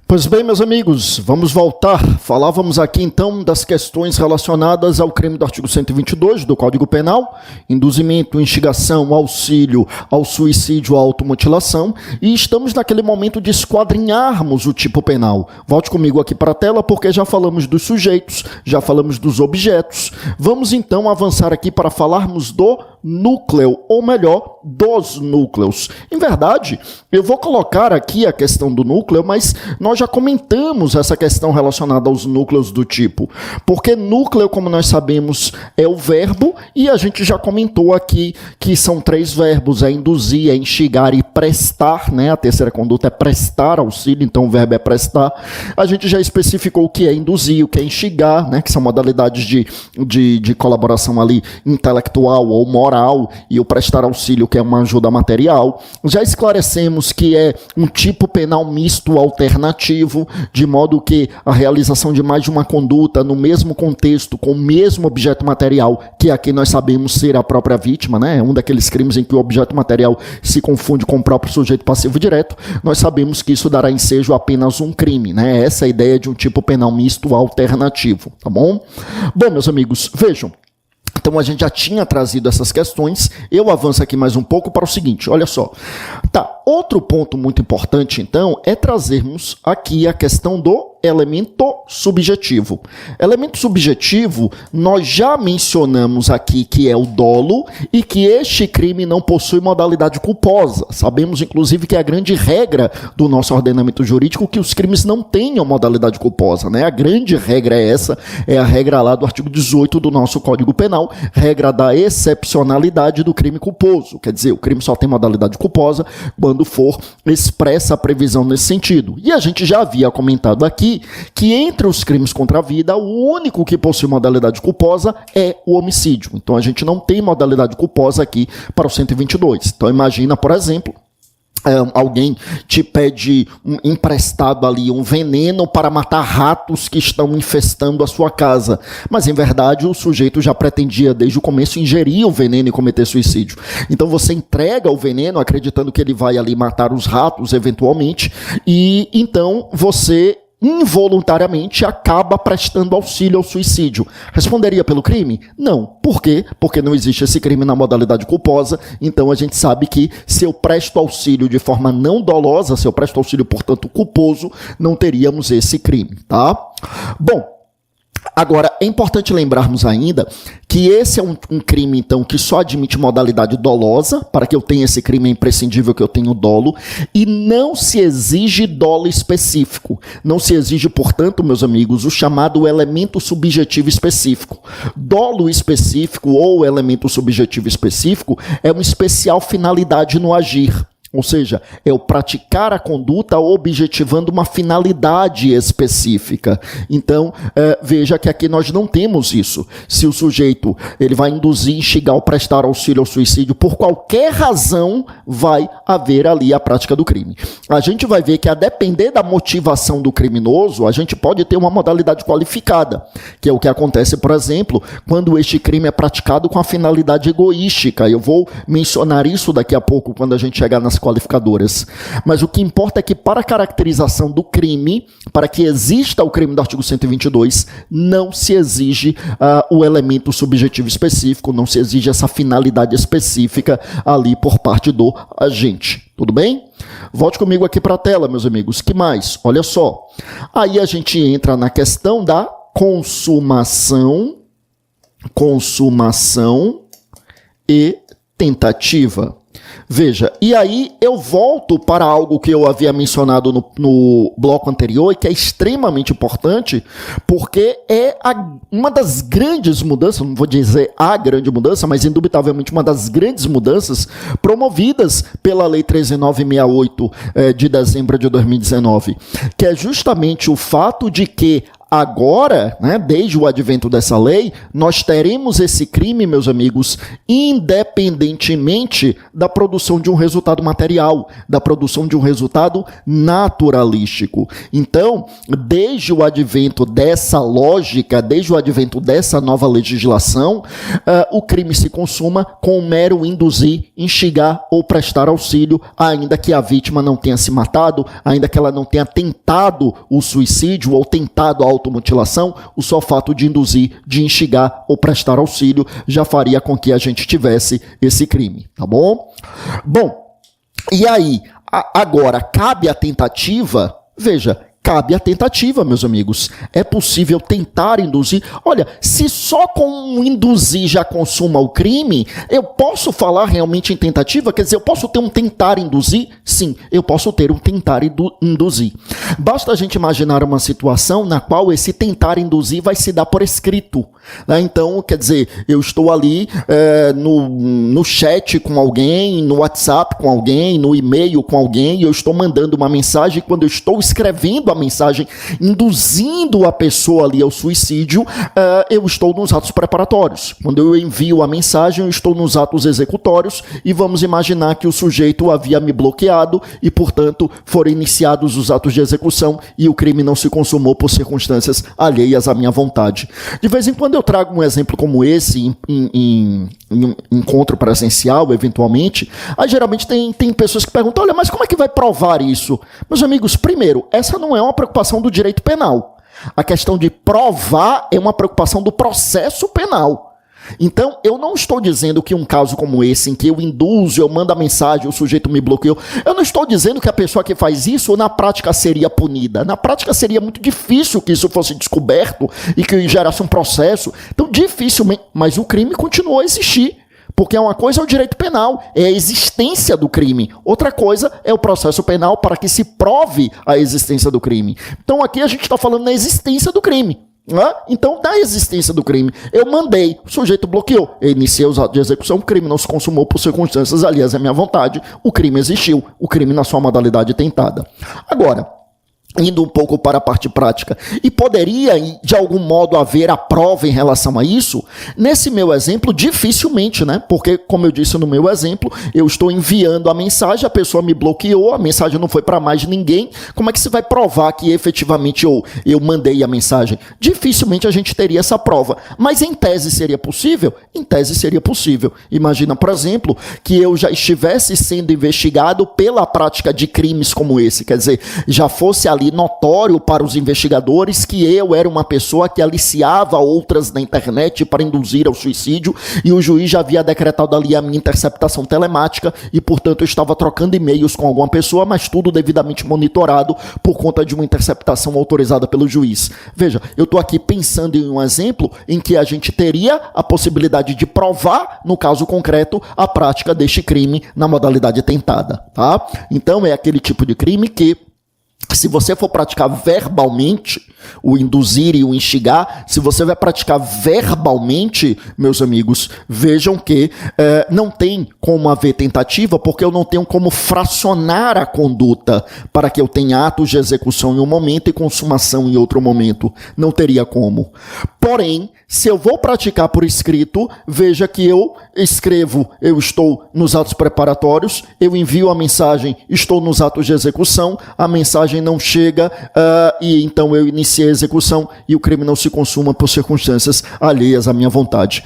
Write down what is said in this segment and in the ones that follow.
Pois bem, meus amigos, vamos voltar. Falávamos aqui então das questões relacionadas ao crime do artigo 122 do Código Penal, induzimento, instigação, auxílio ao suicídio ou automutilação, e estamos naquele momento de esquadrinharmos o tipo penal. Volte comigo aqui para a tela porque já falamos dos sujeitos, já falamos dos objetos. Vamos então avançar aqui para falarmos do núcleo, ou melhor, dos núcleos. Em verdade, eu vou colocar aqui a questão do núcleo, mas nós já comentamos essa questão relacionada aos núcleos do tipo, porque núcleo, como nós sabemos, é o verbo, e a gente já comentou aqui que são três verbos, é induzir, é instigar e prestar, né? A terceira conduta é prestar auxílio, então o verbo é prestar. A gente já especificou o que é induzir, o que é instigar, né? Que são modalidades de colaboração ali intelectual ou moral, e o prestar auxílio, que é uma ajuda material. Já esclarecemos que é um tipo penal misto alternativo, de modo que a realização de mais de uma conduta no mesmo contexto, com o mesmo objeto material, que aqui nós sabemos ser a própria vítima, né? É um daqueles crimes em que o objeto material se confunde com o próprio sujeito passivo direto. Nós sabemos que isso dará ensejo a apenas um crime, né? Essa é a ideia de um tipo penal misto alternativo, tá bom? Bom, meus amigos, vejam. Então a gente já tinha trazido essas questões, eu avanço aqui mais um pouco para o seguinte, olha só. Tá, outro ponto muito importante então é trazermos aqui a questão do elemento subjetivo. Elemento subjetivo, nós já mencionamos aqui que é o dolo e que este crime não possui modalidade culposa. Sabemos inclusive que é a grande regra do nosso ordenamento jurídico que os crimes não tenham modalidade culposa, né? A grande regra é essa, é a regra lá do artigo 18 do nosso Código Penal, regra da excepcionalidade do crime culposo. Quer dizer, o crime só tem modalidade culposa quando for expressa a previsão nesse sentido. E a gente já havia comentado aqui que entre os crimes contra a vida, o único que possui modalidade culposa é o homicídio. Então a gente não tem modalidade culposa aqui para o 122. Então imagina, por exemplo, alguém te pede emprestado ali um veneno para matar ratos que estão infestando a sua casa, mas em verdade o sujeito já pretendia desde o começo ingerir o veneno e cometer suicídio. Então você entrega o veneno acreditando que ele vai ali matar os ratos eventualmente, e então você involuntariamente acaba prestando auxílio ao suicídio. Responderia pelo crime? Não. Por quê? Porque não existe esse crime na modalidade culposa, então a gente sabe que se eu presto auxílio de forma não dolosa, se eu presto auxílio, portanto, culposo, não teríamos esse crime, tá? Bom, agora, é importante lembrarmos ainda que esse é um crime, então, que só admite modalidade dolosa. Para que eu tenha esse crime é imprescindível que eu tenha o dolo, e não se exige dolo específico. Não se exige, portanto, meus amigos, o chamado elemento subjetivo específico. Dolo específico ou elemento subjetivo específico é uma especial finalidade no agir. Ou seja, é o praticar a conduta objetivando uma finalidade específica. Então, veja que aqui nós não temos isso. Se o sujeito ele vai induzir, instigar ou prestar auxílio ao suicídio, por qualquer razão, vai haver ali a prática do crime. A gente vai ver que, a depender da motivação do criminoso, a gente pode ter uma modalidade qualificada, que é o que acontece, por exemplo, quando este crime é praticado com a finalidade egoística. Eu vou mencionar isso daqui a pouco, quando a gente chegar nas qualificadoras. Mas o que importa é que, para a caracterização do crime, para que exista o crime do artigo 122, não se exige o elemento subjetivo específico, não se exige essa finalidade específica ali por parte do agente. Tudo bem? Volte comigo aqui para a tela, meus amigos. Que mais? Olha só. Aí a gente entra na questão da consumação e tentativa. Veja, e aí eu volto para algo que eu havia mencionado no bloco anterior e que é extremamente importante, porque é uma das grandes mudanças, não vou dizer a grande mudança, mas indubitavelmente uma das grandes mudanças promovidas pela Lei 13.968 de dezembro de 2019, que é justamente o fato de que Agora, né, desde o advento dessa lei, nós teremos esse crime, meus amigos, independentemente da produção de um resultado material, da produção de um resultado naturalístico. Então, desde o advento dessa lógica, desde o advento dessa nova legislação, o crime se consuma com o mero induzir, instigar ou prestar auxílio, ainda que a vítima não tenha se matado, ainda que ela não tenha tentado o suicídio ou tentado a automutilação, o só fato de induzir, de instigar ou prestar auxílio já faria com que a gente tivesse esse crime, tá bom? Bom, e aí, agora, cabe a tentativa? Veja, cabe a tentativa, meus amigos. É possível tentar induzir. Olha, se só com induzir já consuma o crime, eu posso falar realmente em tentativa? Quer dizer, eu posso ter um tentar induzir? Sim, eu posso ter um tentar induzir. Basta a gente imaginar uma situação na qual esse tentar induzir vai se dar por escrito, né? Então, quer dizer, eu estou ali no chat com alguém, no WhatsApp com alguém, no e-mail com alguém, e eu estou mandando uma mensagem. Quando eu estou escrevendo a mensagem, induzindo a pessoa ali ao suicídio, eu estou nos atos preparatórios. Quando eu envio a mensagem, eu estou nos atos executórios, e vamos imaginar que o sujeito havia me bloqueado e, portanto, foram iniciados os atos de execução e o crime não se consumou por circunstâncias alheias à minha vontade. De vez em quando eu trago um exemplo como esse em encontro presencial, eventualmente. Aí geralmente tem pessoas que perguntam: olha, mas como é que vai provar isso? Meus amigos, primeiro, essa não é uma preocupação do direito penal. A questão de provar é uma preocupação do processo penal. Então, eu não estou dizendo que um caso como esse, em que eu induzo, eu mando a mensagem, o sujeito me bloqueou, eu não estou dizendo que a pessoa que faz isso, na prática, seria punida. Na prática, seria muito difícil que isso fosse descoberto e que gerasse um processo. Então, dificilmente, mas o crime continuou a existir. Porque uma coisa é o direito penal, é a existência do crime. Outra coisa é o processo penal para que se prove a existência do crime. Então, aqui a gente está falando da existência do crime. Então, da existência do crime, eu mandei, o sujeito bloqueou, eu iniciei os atos de execução, o crime não se consumou por circunstâncias alheias à minha vontade, o crime existiu, o crime na sua modalidade tentada. Agora, indo um pouco para a parte prática, e poderia de algum modo haver a prova em relação a isso? Nesse meu exemplo, dificilmente, né? Porque, como eu disse no meu exemplo, eu estou enviando a mensagem, a pessoa me bloqueou, a mensagem não foi para mais ninguém. Como é que se vai provar que efetivamente eu mandei a mensagem? Dificilmente a gente teria essa prova. Mas em tese seria possível? Em tese seria possível. Imagina, por exemplo, que eu já estivesse sendo investigado pela prática de crimes como esse, quer dizer, já fosse ali notório para os investigadores que eu era uma pessoa que aliciava outras na internet para induzir ao suicídio, e o juiz já havia decretado ali a minha interceptação telemática e, portanto, eu estava trocando e-mails com alguma pessoa, mas tudo devidamente monitorado por conta de uma interceptação autorizada pelo juiz. Veja, eu estou aqui pensando em um exemplo em que a gente teria a possibilidade de provar, no caso concreto, a prática deste crime na modalidade tentada, tá? Então, é aquele tipo de crime que, se você for praticar verbalmente, o induzir e o instigar, se você vai praticar verbalmente, meus amigos, vejam que não tem como haver tentativa, porque eu não tenho como fracionar a conduta para que eu tenha atos de execução em um momento e consumação em outro momento. Não teria como. Porém, se eu vou praticar por escrito, veja que eu escrevo, eu estou nos atos preparatórios, eu envio a mensagem, estou nos atos de execução, a mensagem não chega e então eu iniciei a execução e o crime não se consuma por circunstâncias alheias à minha vontade.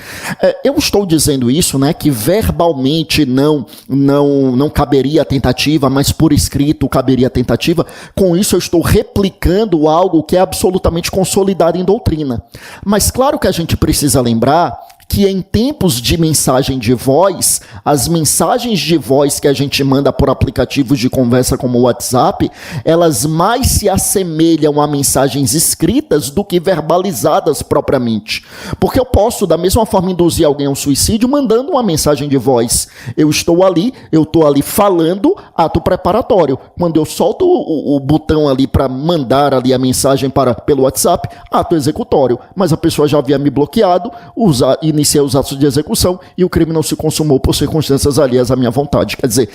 Eu estou dizendo isso, né, que verbalmente não caberia a tentativa, mas por escrito caberia a tentativa. Com isso eu estou replicando algo que é absolutamente consolidado em doutrina. Mas claro que a gente precisa lembrar que em tempos de mensagem de voz, as mensagens de voz que a gente manda por aplicativos de conversa como o WhatsApp, elas mais se assemelham a mensagens escritas do que verbalizadas propriamente. Porque eu posso, da mesma forma, induzir alguém ao suicídio mandando uma mensagem de voz. Eu estou ali falando, ato preparatório. Quando eu solto o botão ali para mandar ali a mensagem pelo WhatsApp, ato executório. Mas a pessoa já havia me bloqueado, iniciado iniciei os atos de execução e o crime não se consumou por circunstâncias alheias à minha vontade. Quer dizer,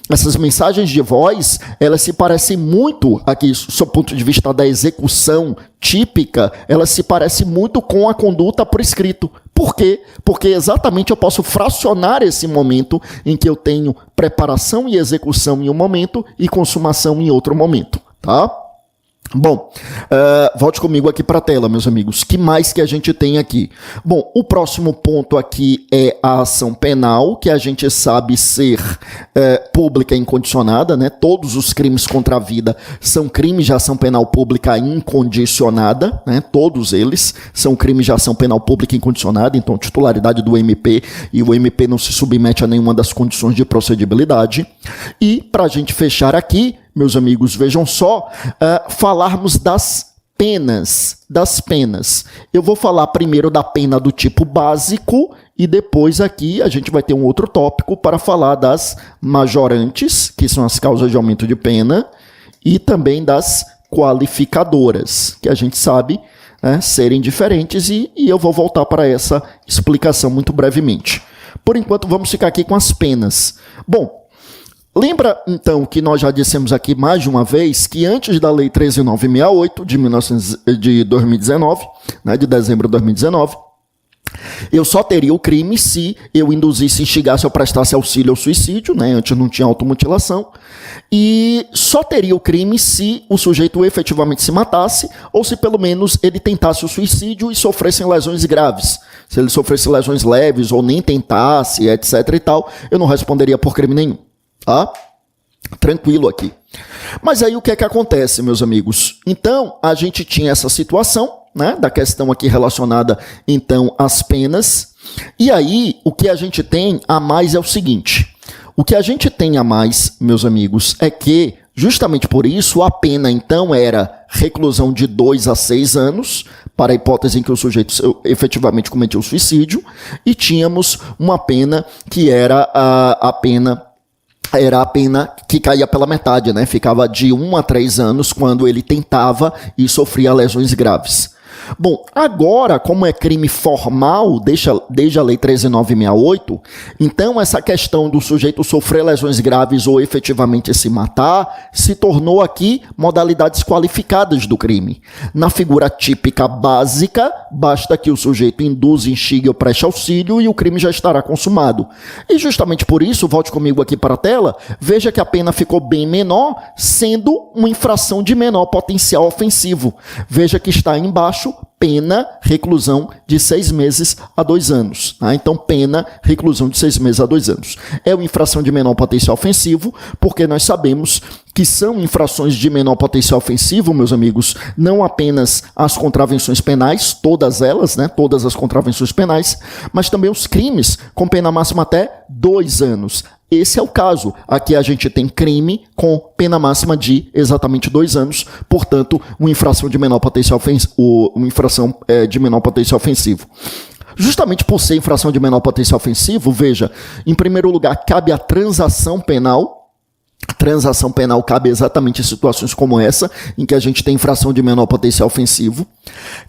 essas mensagens de voz, elas se parecem muito, aqui, sob o ponto de vista da execução típica, elas se parecem muito com a conduta por escrito. Por quê? Porque exatamente eu posso fracionar esse momento em que eu tenho preparação e execução em um momento e consumação em outro momento, tá? Bom, volte comigo aqui para a tela, meus amigos. Que mais que a gente tem aqui? Bom, o próximo ponto aqui é a ação penal, que a gente sabe ser pública e incondicionada, né? Todos os crimes contra a vida são crimes de ação penal pública incondicionada, né? Todos eles são crimes de ação penal pública incondicionada, então titularidade do MP, e o MP não se submete a nenhuma das condições de procedibilidade. E, para a gente fechar aqui, meus amigos, vejam só, falarmos das penas. Eu vou falar primeiro da pena do tipo básico e depois aqui a gente vai ter um outro tópico para falar das majorantes, que são as causas de aumento de pena, e também das qualificadoras, que a gente sabe serem diferentes, e eu vou voltar para essa explicação muito brevemente. Por enquanto, vamos ficar aqui com as penas. Bom, lembra, então, que nós já dissemos aqui mais de uma vez que antes da Lei 13.968 de 2019, né, de dezembro de 2019, eu só teria o crime se eu induzisse, instigasse ou prestasse auxílio ao suicídio, né, antes não tinha automutilação, e só teria o crime se o sujeito efetivamente se matasse ou se pelo menos ele tentasse o suicídio e sofresse lesões graves. Se ele sofresse lesões leves ou nem tentasse, etc. e tal, eu não responderia por crime nenhum. Tá? Tranquilo aqui. Mas aí o que é que acontece, meus amigos? Então, a gente tinha essa situação, né, da questão aqui relacionada, então, às penas. E aí, o que a gente tem a mais é o seguinte. O que a gente tem a mais, meus amigos, é que, justamente por isso, a pena, então, era reclusão de 2 a 6 anos, para a hipótese em que o sujeito efetivamente cometeu suicídio, e tínhamos uma pena que era a pena que caía pela metade, né? Ficava de 1 a 3 anos quando ele tentava e sofria lesões graves. Bom, agora, como é crime formal, desde a Lei 13.968, então essa questão do sujeito sofrer lesões graves ou efetivamente se matar, se tornou aqui modalidades qualificadas do crime. Na figura típica básica, basta que o sujeito induza, instigue ou preste auxílio e o crime já estará consumado. E justamente por isso, volte comigo aqui para a tela, veja que a pena ficou bem menor, sendo uma infração de menor potencial ofensivo. Veja que está aí embaixo, pena, reclusão de 6 meses a 2 anos. Tá? Então, pena, reclusão de 6 meses a 2 anos. É uma infração de menor potencial ofensivo, porque nós sabemos que são infrações de menor potencial ofensivo, meus amigos, não apenas as contravenções penais, todas elas, né, todas as contravenções penais, mas também os crimes com pena máxima até 2 anos. Esse é o caso. Aqui a gente tem crime com pena máxima de exatamente 2 anos, portanto, uma infração de menor potencial ofensivo. Justamente por ser infração de menor potencial ofensivo, veja, em primeiro lugar, cabe a transação penal. Transação penal cabe exatamente em situações como essa, em que a gente tem infração de menor potencial ofensivo.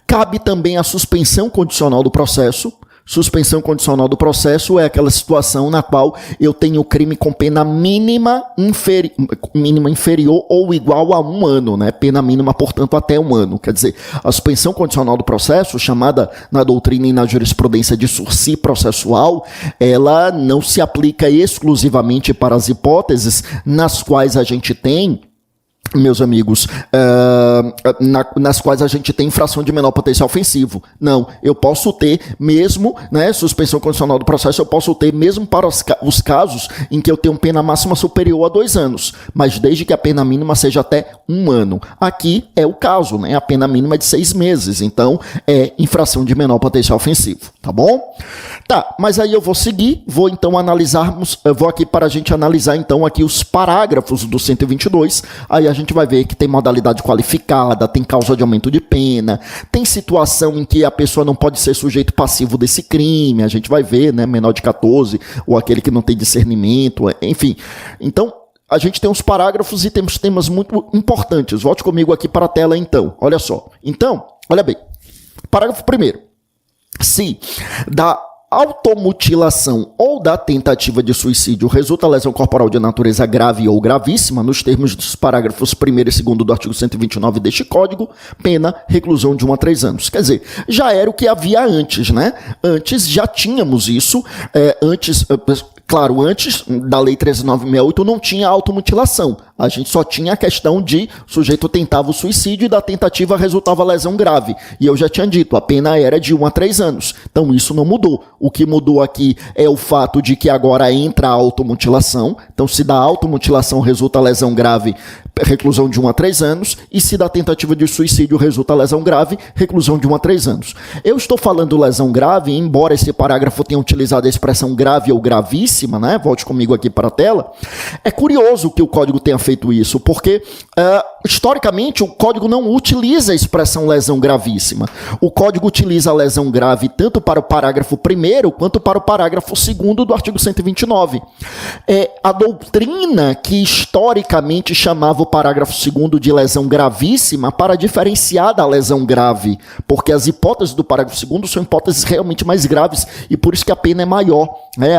Cabe também a suspensão condicional do processo. Suspensão condicional do processo é aquela situação na qual eu tenho crime com pena mínima inferior ou igual a 1 ano, né? Pena mínima, portanto, até 1 ano. Quer dizer, a suspensão condicional do processo, chamada na doutrina e na jurisprudência de sursi processual, ela não se aplica exclusivamente para as hipóteses nas quais a gente tem, meus amigos, nas quais a gente tem infração de menor potencial ofensivo. Não, eu posso ter mesmo, né, suspensão condicional do processo, eu posso ter mesmo para os casos em que eu tenho pena máxima superior a 2 anos, mas desde que a pena mínima seja até 1 ano. Aqui é o caso, né, a pena mínima é de 6 meses, então é infração de menor potencial ofensivo, tá bom? Tá, mas aí eu vou seguir, vou então analisarmos, vou aqui para a gente analisar então aqui os parágrafos do 122, aí a gente vai ver que tem modalidade qualificada, tem causa de aumento de pena, tem situação em que a pessoa não pode ser sujeito passivo desse crime, a gente vai ver, né, menor de 14, ou aquele que não tem discernimento, enfim. Então, a gente tem uns parágrafos e temos temas muito importantes. Volte comigo aqui para a tela então, olha só. Então, olha bem, parágrafo 1º. Se da automutilação ou da tentativa de suicídio resulta lesão corporal de natureza grave ou gravíssima, nos termos dos parágrafos 1º e 2º do artigo 129 deste Código, pena reclusão de 1 a 3 anos. Quer dizer, já era o que havia antes, né? Antes já tínhamos isso, Claro, antes da Lei 13.968 não tinha automutilação. A gente só tinha a questão de o sujeito tentava o suicídio e da tentativa resultava lesão grave. E eu já tinha dito, a pena era de 1 a 3 anos. Então isso não mudou. O que mudou aqui é o fato de que agora entra a automutilação. Então se da automutilação resulta lesão grave, reclusão de 1 a 3 anos. E se da tentativa de suicídio resulta lesão grave, reclusão de 1 a 3 anos. Eu estou falando lesão grave, embora esse parágrafo tenha utilizado a expressão grave ou gravíssima, né? Volte comigo aqui para a tela. É curioso que o Código tenha feito isso, porque historicamente o Código não utiliza a expressão lesão gravíssima. O Código utiliza a lesão grave tanto para o parágrafo 1º quanto para o parágrafo 2º do artigo 129. A doutrina que historicamente chamava o parágrafo 2º de lesão gravíssima para diferenciar da lesão grave, porque as hipóteses do parágrafo 2º são hipóteses realmente mais graves e por isso que a pena é maior.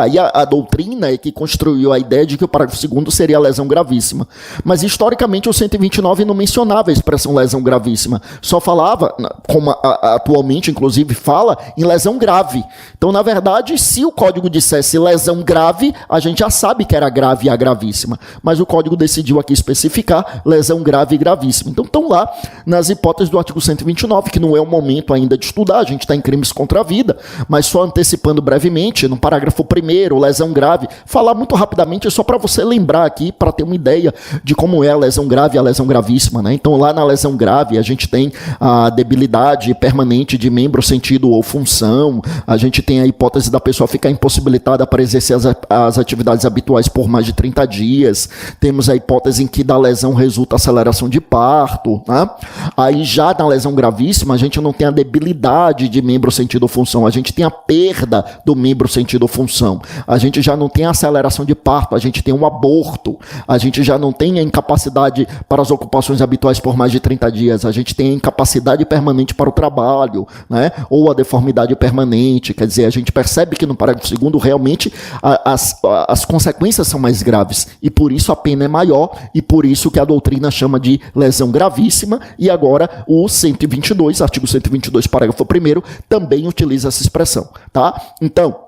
Aí a doutrina é que construiu a ideia de que o parágrafo 2º seria a lesão gravíssima. Mas historicamente o 129 não mencionava a expressão lesão gravíssima, só falava, como atualmente inclusive fala, em lesão grave. Então, na verdade, se o Código dissesse lesão grave, a gente já sabe que era grave e a gravíssima. Mas o Código decidiu aqui especificar lesão grave e gravíssima. Então, estão lá nas hipóteses do artigo 129, que não é o momento ainda de estudar, a gente está em crimes contra a vida, mas só antecipando brevemente, no parágrafo 1º, lesão grave, falar muito rapidamente só para você lembrar aqui, para ter uma ideia de como é a lesão grave e a lesão gravíssima, né? Então, lá na lesão grave, a gente tem a debilidade permanente de membro, sentido ou função, a gente tem a hipótese da pessoa ficar impossibilitada para exercer as atividades habituais por mais de 30 dias, temos a hipótese em que da lesão resulta aceleração de parto, né? Aí já na lesão gravíssima, a gente não tem a debilidade de membro, sentido ou função, a gente tem a perda do membro, sentido ou função, a gente já não tem a aceleração de parto, a gente tem um aborto, a gente já não tem a incapacidade para as ocupações habituais por mais de 30 dias, a gente tem a incapacidade permanente para o trabalho, né? Ou a deformidade permanente, quer dizer, a gente percebe que no parágrafo 2º realmente as consequências são mais graves e por isso a pena é maior e por isso que a doutrina chama de lesão gravíssima e agora o 122, artigo 122, parágrafo 1º, também utiliza essa expressão, tá? Então,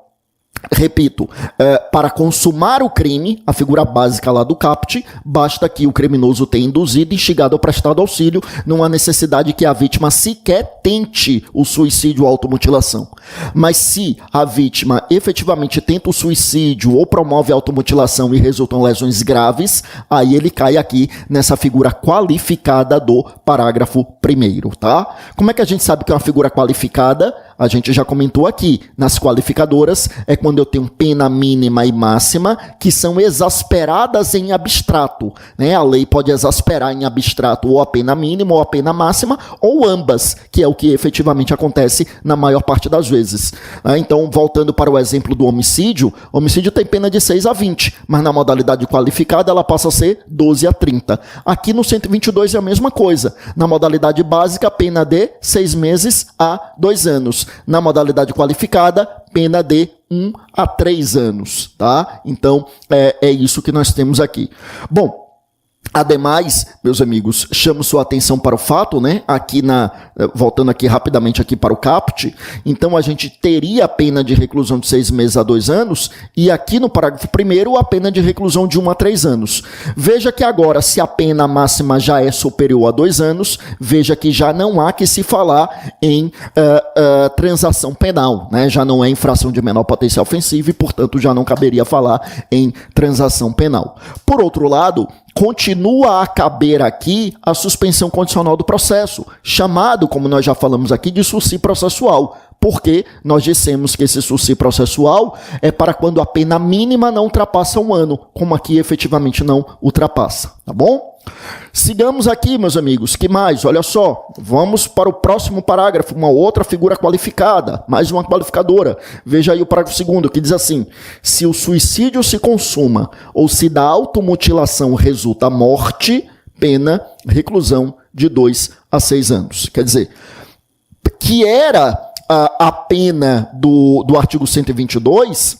repito, para consumar o crime, a figura básica lá do caput, basta que o criminoso tenha induzido, instigado ou prestado auxílio, não há necessidade que a vítima sequer tente o suicídio ou automutilação. Mas se a vítima efetivamente tenta o suicídio ou promove a automutilação e resultam lesões graves, aí ele cai aqui nessa figura qualificada do parágrafo 1º, tá? Como é que a gente sabe que é uma figura qualificada? A gente já comentou aqui, nas qualificadoras, é quando eu tenho pena mínima e máxima que são exasperadas em abstrato, né? A lei pode exasperar em abstrato ou a pena mínima ou a pena máxima, ou ambas, que é o que efetivamente acontece na maior parte das vezes. Então, voltando para o exemplo do homicídio, o homicídio tem pena de 6 a 20, mas na modalidade qualificada ela passa a ser 12 a 30. Aqui no 122 é a mesma coisa. Na modalidade básica, pena de 6 meses a 2 anos. Na modalidade qualificada, pena de 1 a 3 anos, tá? Então, é isso que nós temos aqui. Bom, ademais, meus amigos, chamo sua atenção para o fato, né? Aqui voltando aqui rapidamente aqui para o caput, então a gente teria a pena de reclusão de 6 meses a 2 anos e aqui no parágrafo 1º a pena de reclusão de 1 a 3 anos. Veja que agora, se a pena máxima já é superior a 2 anos, veja que já não há que se falar em transação penal, né? Já não é infração de menor potencial ofensivo e, portanto, já não caberia falar em transação penal. Por outro lado, continua a caber aqui a suspensão condicional do processo, chamado, como nós já falamos aqui, de sursi processual, porque nós dissemos que esse sursi processual é para quando a pena mínima não ultrapassa 1 ano, como aqui efetivamente não ultrapassa, tá bom? Sigamos aqui, meus amigos, que mais? Olha só, vamos para o próximo parágrafo, uma outra figura qualificada, mais uma qualificadora. Veja aí o parágrafo 2º, que diz assim: se o suicídio se consuma ou se da automutilação resulta morte, pena reclusão de 2 a 6 anos. Quer dizer, que era a pena do artigo 122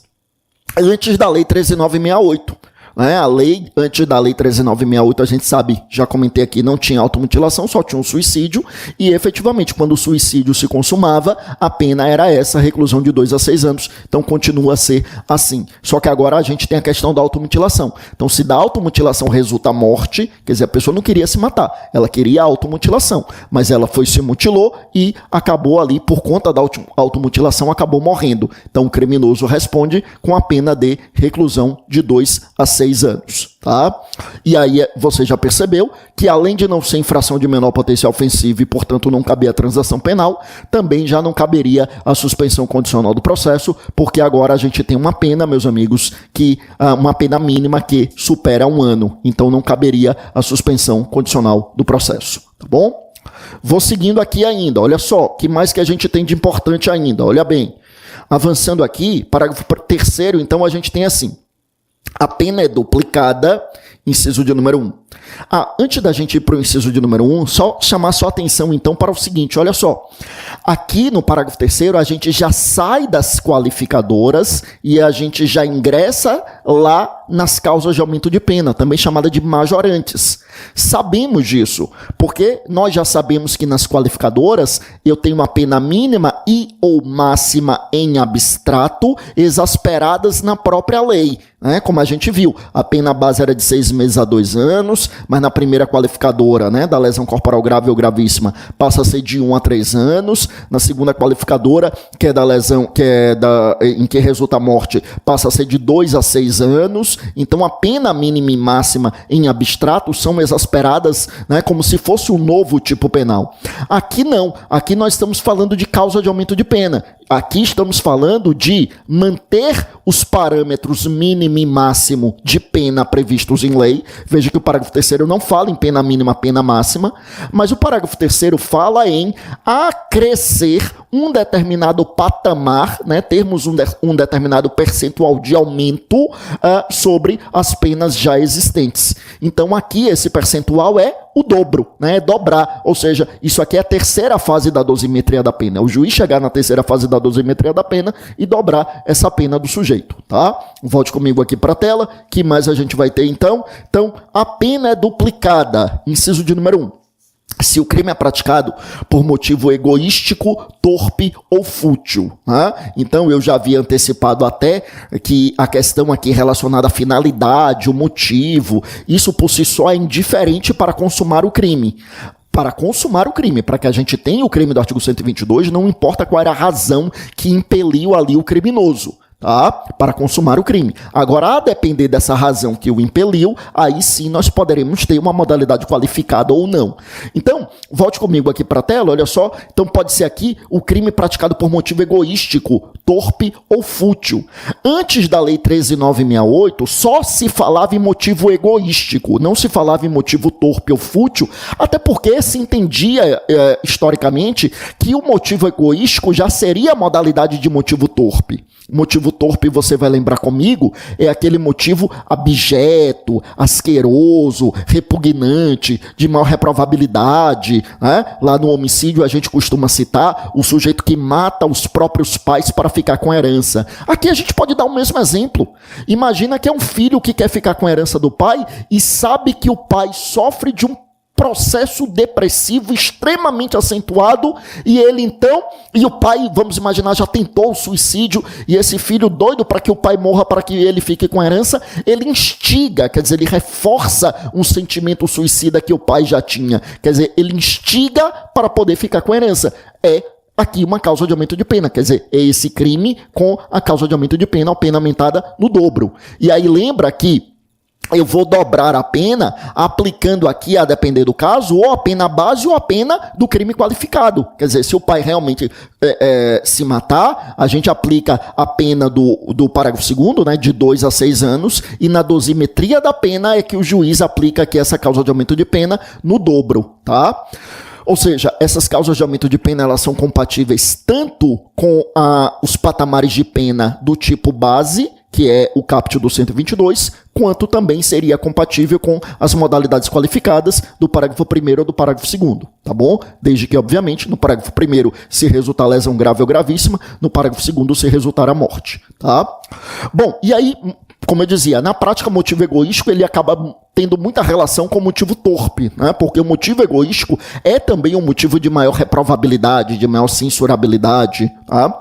antes da Lei 13.968. A lei, antes da Lei 13.968, a gente sabe, já comentei aqui, não tinha automutilação, só tinha um suicídio, e efetivamente, quando o suicídio se consumava, a pena era essa, reclusão de 2 a 6 anos, então continua a ser assim. Só que agora a gente tem a questão da automutilação. Então, se da automutilação resulta a morte, quer dizer, a pessoa não queria se matar, ela queria a automutilação, mas ela se mutilou e acabou ali, por conta da automutilação, acabou morrendo. Então, o criminoso responde com a pena de reclusão de 2 a 6 anos, tá? E aí você já percebeu que além de não ser infração de menor potencial ofensivo e, portanto, não caber a transação penal, também já não caberia a suspensão condicional do processo, porque agora a gente tem uma pena, meus amigos, que uma pena mínima que supera 1 ano, então não caberia a suspensão condicional do processo, tá bom? Vou seguindo aqui ainda, olha só, o que mais que a gente tem de importante ainda, olha bem. Avançando aqui, parágrafo 3º, então a gente tem assim: a pena é duplicada, inciso de número 1. Antes da gente ir para o inciso de número 1, só chamar sua atenção então para o seguinte, olha só. Aqui no parágrafo 3º a gente já sai das qualificadoras e a gente já ingressa lá nas causas de aumento de pena, também chamada de majorantes. Sabemos disso, porque nós já sabemos que nas qualificadoras eu tenho uma pena mínima e ou máxima em abstrato, exasperadas na própria lei, né? Como a gente viu, a pena base era de 6 meses a 2 anos, mas na primeira qualificadora, né, da lesão corporal grave ou gravíssima, passa a ser de 1 a 3 anos, na segunda qualificadora, que é da lesão, em que resulta a morte, passa a ser de 2 a 6 anos, então a pena mínima e máxima em abstrato são exasperadas, né, como se fosse um novo tipo penal. Aqui não, aqui nós estamos falando de causa de aumento de pena. Aqui estamos falando de manter os parâmetros mínimo e máximo de pena previstos em lei. Veja que o parágrafo 3º não fala em pena mínima, pena máxima, mas o parágrafo 3º fala em acrescer um determinado patamar, né, termos um determinado percentual de aumento sobre as penas já existentes. Então aqui esse percentual é o dobro, né, é dobrar, ou seja, isso aqui é a terceira fase da dosimetria da pena. O juiz chegar na terceira fase da dosimetria da pena e dobrar essa pena do sujeito, tá? Volte comigo aqui para a tela, que mais a gente vai ter então? Então, a pena é duplicada, inciso de número 1. Se o crime é praticado por motivo egoístico, torpe ou fútil. Né? Então, eu já havia antecipado até que a questão aqui relacionada à finalidade, o motivo, isso por si só é indiferente para consumar o crime. Para consumar o crime, para que a gente tenha o crime do artigo 122, não importa qual era a razão que impeliu ali o criminoso. Tá? Para consumar o crime. Agora, a depender dessa razão que o impeliu, aí sim nós poderemos ter uma modalidade qualificada ou não. Então, volte comigo aqui para a tela, olha só. Então, pode ser aqui o crime praticado por motivo egoístico, torpe ou fútil. Antes da Lei 13.968, só se falava em motivo egoístico, não se falava em motivo torpe ou fútil, até porque se entendia, historicamente, que o motivo egoístico já seria a modalidade de motivo torpe. Motivo torpe, você vai lembrar comigo, é aquele motivo abjeto, asqueroso, repugnante, de maior reprovabilidade. Né? Lá no homicídio a gente costuma citar o sujeito que mata os próprios pais para ficar com a herança. Aqui a gente pode dar o mesmo exemplo. Imagina que é um filho que quer ficar com a herança do pai e sabe que o pai sofre de um processo depressivo extremamente acentuado e ele então, e o pai, vamos imaginar, já tentou o suicídio e esse filho doido para que o pai morra, para que ele fique com a herança, ele instiga, quer dizer, ele reforça um sentimento suicida que o pai já tinha, quer dizer, ele instiga para poder ficar com a herança. É aqui uma causa de aumento de pena, quer dizer, é esse crime com a causa de aumento de pena, a pena aumentada no dobro. E aí lembra que eu vou dobrar a pena aplicando aqui, a depender do caso, ou a pena base ou a pena do crime qualificado. Quer dizer, se o pai realmente se matar, a gente aplica a pena do parágrafo 2º, né, de 2 a 6 anos, e na dosimetria da pena é que o juiz aplica aqui essa causa de aumento de pena no dobro, tá? Ou seja, essas causas de aumento de pena elas são compatíveis tanto com os patamares de pena do tipo base, que é o caput do 122, quanto também seria compatível com as modalidades qualificadas do parágrafo 1º ou do parágrafo 2º, tá bom? Desde que, obviamente, no parágrafo 1º, se resultar lesão grave ou gravíssima, no parágrafo 2º, se resultar a morte, tá? Bom, e aí, como eu dizia, na prática, o motivo egoístico, ele acaba tendo muita relação com o motivo torpe, né? Porque o motivo egoístico é também um motivo de maior reprovabilidade, de maior censurabilidade, tá?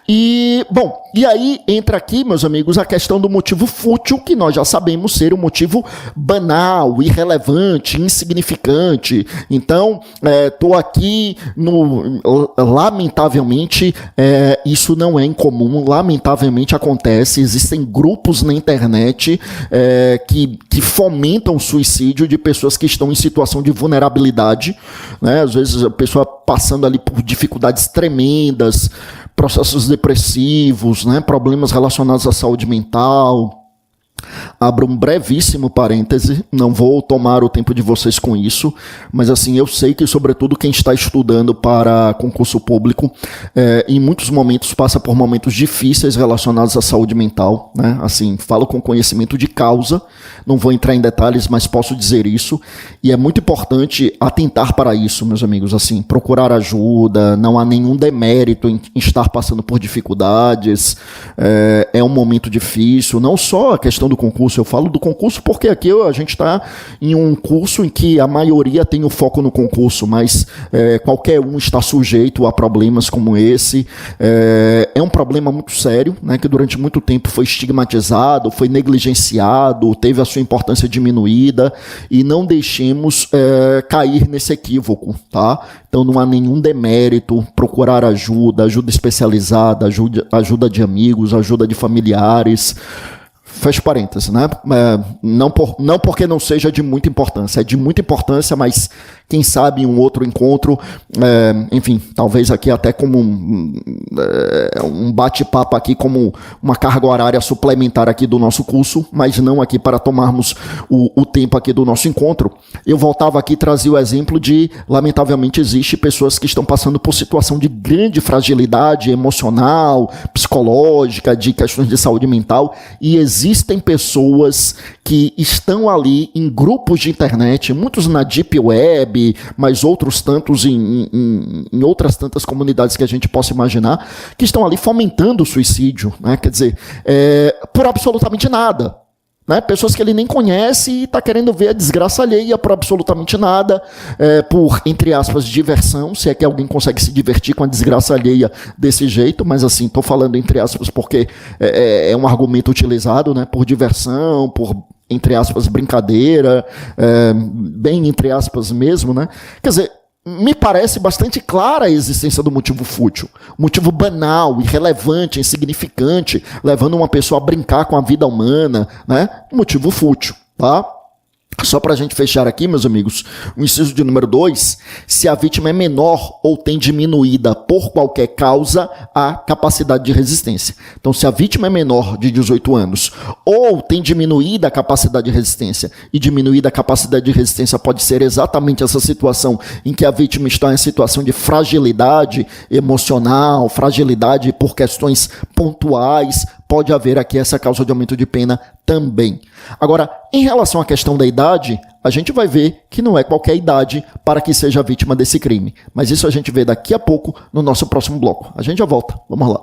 E, bom, e aí entra aqui, meus amigos, a questão do motivo fútil, que nós já sabemos ser um motivo banal, irrelevante, insignificante. Então, tô aqui, lamentavelmente, isso não é incomum, lamentavelmente acontece, existem grupos na internet que fomentam o suicídio de pessoas que estão em situação de vulnerabilidade, né? Às vezes a pessoa passando ali por dificuldades tremendas, processos depressivos, né? Problemas relacionados à saúde mental. Abro um brevíssimo parêntese, não vou tomar o tempo de vocês com isso, mas assim, eu sei que sobretudo quem está estudando para concurso público, em muitos momentos passa por momentos difíceis relacionados à saúde mental, né? Assim, falo com conhecimento de causa, não vou entrar em detalhes, mas posso dizer isso, e é muito importante atentar para isso, meus amigos, assim, procurar ajuda, não há nenhum demérito em estar passando por dificuldades, é um momento difícil, não só a questão do concurso, eu falo do concurso porque aqui a gente está em um curso em que a maioria tem o foco no concurso, mas qualquer um está sujeito a problemas como esse. É um problema muito sério, né, que durante muito tempo foi estigmatizado, foi negligenciado, teve a sua importância diminuída, e não deixemos cair nesse equívoco, tá? Então não há nenhum demérito, procurar ajuda especializada, ajuda de amigos, ajuda de familiares. Fecha parênteses, né? Não porque não seja de muita importância, é de muita importância, mas quem sabe em um outro encontro, enfim, talvez aqui até como um bate-papo aqui, como uma carga horária suplementar aqui do nosso curso, mas não aqui para tomarmos o tempo aqui do nosso encontro. Eu voltava aqui e trazia o exemplo de, lamentavelmente, existe pessoas que estão passando por situação de grande fragilidade emocional, psicológica, de questões de saúde mental, e existem pessoas que estão ali em grupos de internet, muitos na Deep Web, mas outros tantos em outras tantas comunidades que a gente possa imaginar, que estão ali fomentando o suicídio, né? Quer dizer, por absolutamente nada. Né? Pessoas que ele nem conhece e está querendo ver a desgraça alheia por absolutamente nada, por, entre aspas, diversão, se é que alguém consegue se divertir com a desgraça alheia desse jeito, mas assim, estou falando entre aspas porque é um argumento utilizado, né? Por diversão, por, entre aspas, brincadeira, bem entre aspas mesmo, né? Quer dizer, me parece bastante clara a existência do motivo fútil, motivo banal, irrelevante, insignificante, levando uma pessoa a brincar com a vida humana, né? Motivo fútil, tá? Só para a gente fechar aqui, meus amigos, o inciso de número 2, se a vítima é menor ou tem diminuída por qualquer causa a capacidade de resistência. Então, se a vítima é menor de 18 anos ou tem diminuída a capacidade de resistência, e diminuída a capacidade de resistência pode ser exatamente essa situação em que a vítima está em situação de fragilidade emocional, fragilidade por questões pontuais, pode haver aqui essa causa de aumento de pena também. Agora, em relação à questão da idade, a gente vai ver que não é qualquer idade para que seja vítima desse crime. Mas isso a gente vê daqui a pouco no nosso próximo bloco. A gente já volta. Vamos lá.